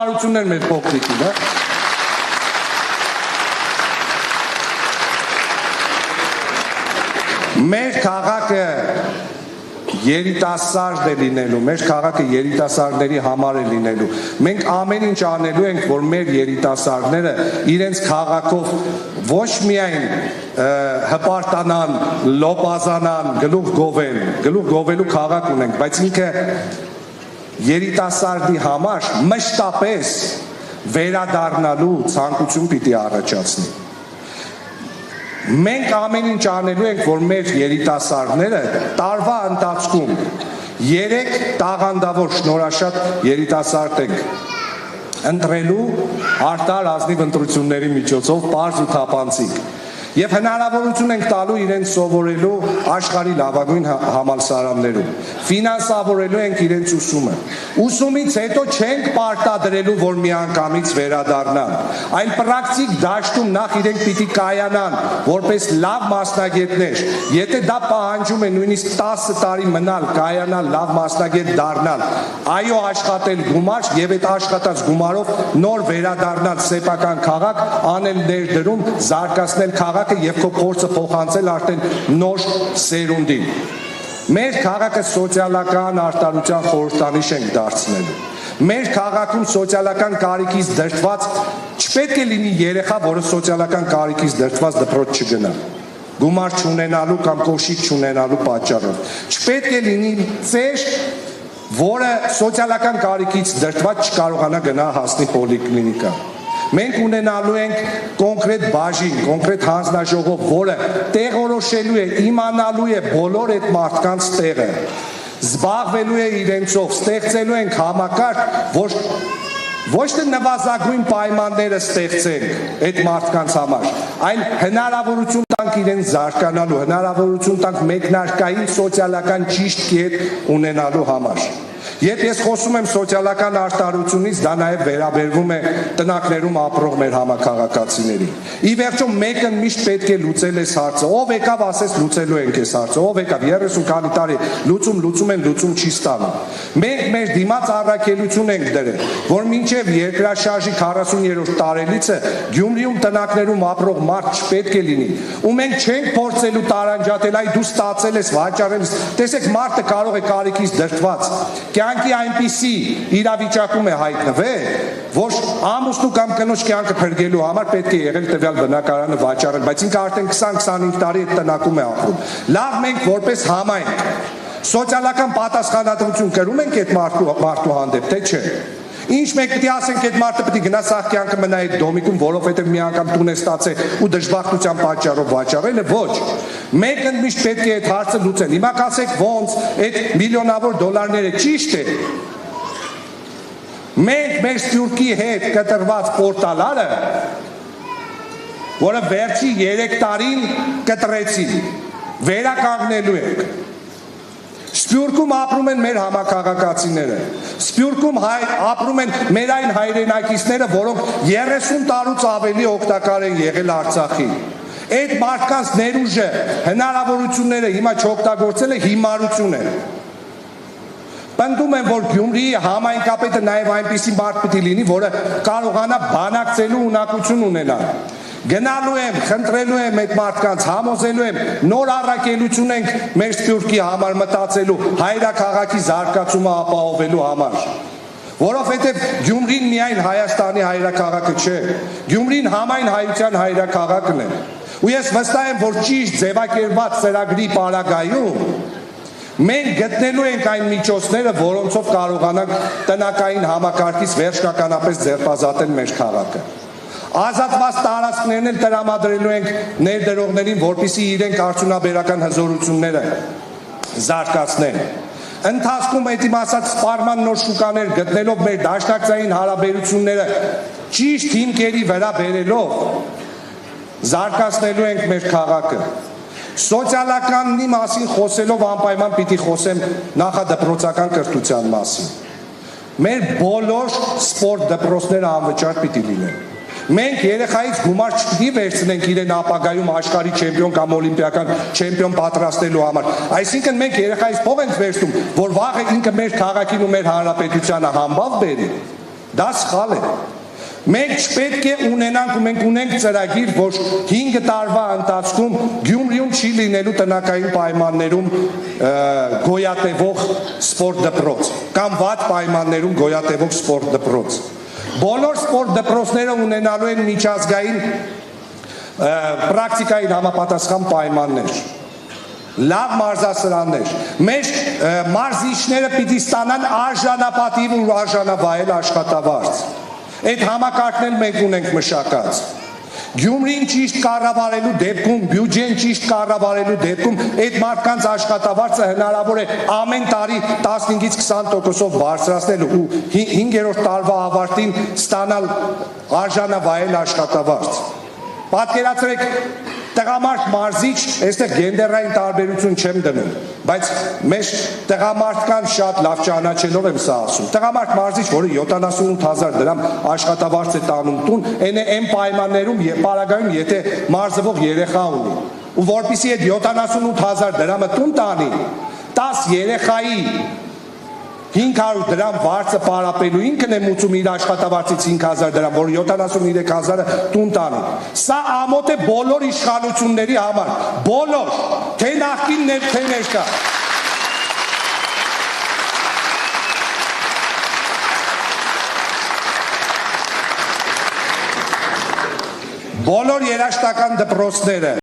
Հարություններ մեր փոքրիկին, հա։ Մեր քաղաքը երիտասարդ է լինելու, մեր քաղաքը երիտասարդների համար է լինելու։ Մենք ամեն ինչ անելու ենք, որ մեր երիտասարդները իրենց քաղաքով ոչ միայն հպարտանան, լոպազանան, գլուխ գովելու քաղաք ունենք, բայց ինքը երիտասարդի համար մշտապես վերադառնալու ցանկություն պիտի առաջացնի։ Մենք ամեն ինչ անելու ենք, որ մեր երիտասարդները տարվա ընթացքում 3 տաղանդավոր շնորհաշատ երիտասարդ ենք ընտրելու արտար ազնիվ ընտրությունների միջոցով պարզ ու թափանցիկ եւ հնարավորություն ենք տալու իրենց սովորելու աշխարհի լավագույն համալսարաններում, ֆինանսավորելու ենք իրենց ուսումը։ Ուսումից հետո չենք պարտադրելու, որ միանգամից վերադառնան, այլ պրակտիկ դաշտում նախ իրենք պիտի կայանան, որպես լավ մասնագետներ։ Եթե դա պահանջում է նույնիսկ 10 տարի մնալ, կայանալ, լավ մասնագետ դառնալ, այո, աշխատել գումար եւ այդ աշխատած գումարով նոր վերադառնալ սեփական քաղաք, անել ներդրում, զարգացնել քաղաք եւ քո փորձը փոխանցել արդեն նոր սերունդին։ Մեր քաղաքը սոցիալական արտարության խորհրդանիշ ենք դարձնելու։ Մեր քաղաքում սոցիալական կարիքից դրդված չպետք է լինի երեխա, որը սոցիալական կարիքից դրդված դպրոց չգնա։ Գումար չունենալու կամ կոշիկ չունենալու պատճառով։ Չպետք է լինի ծեր, որը սոցիալական կարիքից դրդված չկարողանա գնա հասնի պոլիկլինիկա։ Մենք ունենալու ենք կոնկրետ բաժին, կոնկրետ հանձնաժողով, որը տեղորոշելու է, իմանալու է բոլոր այդ մարդկանց տեղը, զբաղվելու է իրենցով, ստեղծելու ենք համակարգ, որ ոչ թե նվազագույն պայմանները ստեղծենք այդ մարդկանց համար, այլ հնարավորություն տանք իրենց զարգանալու, հնարավորություն տանք մեկնարկային սոցիալական ճիշտ կետ ունենալու համար։ Երբ ես խոսում եմ սոցիալական արտարությունից, դա նաև վերաբերվում է տնակներում ապրող մեր համակարգացիների։ Ի վերջո մեկը միշտ պետք է լուծել այս հարցը։ Ով եկավ, ասես լուծելու ենք այս հարցը։ Ով եկավ 30 քանի տարի լուծում են, լուծում չի ստանում։ Մենք մեր դիմաց առաքելություն ենք դրել, որ մինչև երկրաշարժի 40-րդ տարելիցը Գյումրիում տնակներում ապրող մարդ չպետք է լինի։ Ու մենք չենք փորձելու տարանջատել, այ դու ստացել ես, վաճառել ես։ Տեսեք, մարդը կարող է կարիքից դրդված կյանքի այնպիսի իրավիճակում է հայտնվել, որ ամուսնու կամ կնոջ կյանքը փրկելու համար պետք է եղել տվյալ բնակարանը վաճառել, բայց ինքը արդեն 20-25 տարի այդ տնակում է ապրում։ Լավ, մենք որպես համայնք սոցիալական պատասխանատվություն կրում ենք այդ մարդու հանդեպ, թե չէ։ Ինչ մենք պետք է ասենք, այդ մարդը պետք է գնա սաղ կյանքը մնա այդ դոմիկում, որովհետև մի անգամ տուն է ստացել ու դժբախտության պատճառով վաճառել է, ոչ։ Մենք ընդմիշտ պետք է այդ հարցը լուծել։ Հիմա կասեք ոնց այդ միլիոնավոր դոլարները ճիշտ է։ Մենք մեր սպյուրքի հետ կտրված պորտալարը, որը վերջի 3 տարին կտրեցին, վերականգնելու ենք։ Սպյուրքում ապրում են մեր համակարգացիները, Սպյուրքում ապրում են մեր այն հայրենակիցները, որոնք 30 տարուց ավելի օգտակար են եղել Արցախին։ Այդ մարդկանց ներուժը, հնարավորությունները հիմա չօգտագործելը հիմարություն է։ Պնդում եմ, որ Գյումրիի համայնքապետը նաև այնպիսի մարդ պիտի լինի, որը կարողանա բանակցելու ունակություն ունենալ։ Գնալու եմ, խնդրելու եմ այդ մարդկանց, համոզելու եմ, նոր առաքելություն ենք մեր Սպյուրքի համար մտածելու, հայրաքաղաքի զարգացումը ապահովելու համար։ Որովհետև Գյումրին միայն Հայաստանի հայրաքաղաքը չէ, Գյումրին համայն հայության հայրաքաղաքն է։ Ու ես վստահ եմ, որ ճիշտ ձևակերպված ծրագրի պարագայում մենք գտնելու ենք այն միջոցները, որոնցով կարողանանք տնակային համակարգից վերջնականապես ձերբազատել մեր քաղաքը։ Ազատված տարածքներն էլ տրամադրելու ենք ներդրողներին, որպեսզի իրենք արդյունաբերական հզորությունները զարգացնեն։ Ընթացքում այդ իմ ասած սպառման նոր շուկաներ գտնելով մեր դաշնակցային հարաբերությունները ճիշտ հիմքերի վրա բերելով զարգացնելու ենք մեր քաղաքը։ Սոցիալականի մասին խոսելով անպայման պիտի խոսեմ նախադպրոցական կրթության մասին։ Մեր բոլոր սպորտ դպրոցները անվճար պիտի լինեն։ Մենք երեխայից գումար չպիտի վերցնենք իրեն ապագայում աշխարհի չեմպիոն կամ օլիմպիական չեմպիոն պատրաստելու համար։ Այսինքն մենք երեխայից փող ենք վերցնում, որ վաղը ինքը մեր քաղաքին ու մեր հանրապետությանը համբավ բերի։ Դա սխալ է։ Մենք չպետք է ունենանք ու մենք ունենք ծրագիր, որ 5 տարվա ընթացքում Գյումրիում չի լինելու տնական պայմաններում գոյատևող սպորտ դպրոց կամ վատ պայմաններում գոյատևող սպորտ դպրոց։ Բոլոր սպորտ դպրոցները ունենալու են միջազգային պրակտիկային համապատասխան պայմաններ, լավ մարզասրաններ, մեր մարզիչները պիտի ստանան արժանապատիվ ու արժանավայել աշխատավարձ։ Այդ համակարգն էլ մենք ունենք մշակած։ Գյումրին ճիշտ կառավարելու դեպքում, բյուջեն ճիշտ կառավարելու դեպքում այդ մարդկանց աշխատավարձը հնարավոր է ամեն տարի 15-ից 20%-ով բարձրացնել ու 5-րդ տարվա ավարտին ստանալ արժանավայել աշխատավարձ։ Պատկերացրեք, տղամարդ մարզիչ, այստեղ գենդերային տարբերություն չեմ դնում, բայց մեր տղամարդկան շատ լավ ճանաչելով եմ սա ասում։ Տղամարդ մարզիչ, որը 78,000 դրամ աշխատավարձ է տանում տուն, այն պայմաններում պարագայում եթե մարզվող երեխա ունի, ու որպեսզի այդ 78,000 դրամը տուն տանի, 10 երեխայի 500 դրամ վարձը պարապելու ինքն է մուծում իր աշխատավարձից 5,000 դրամ, որ 73,000-ը տուն տանի։ Սա ամոթ է բոլոր իշխանությունների համար, բոլոր, թե նախկիններ, թե ներկա։ Բոլոր երաժշտական դպրոցները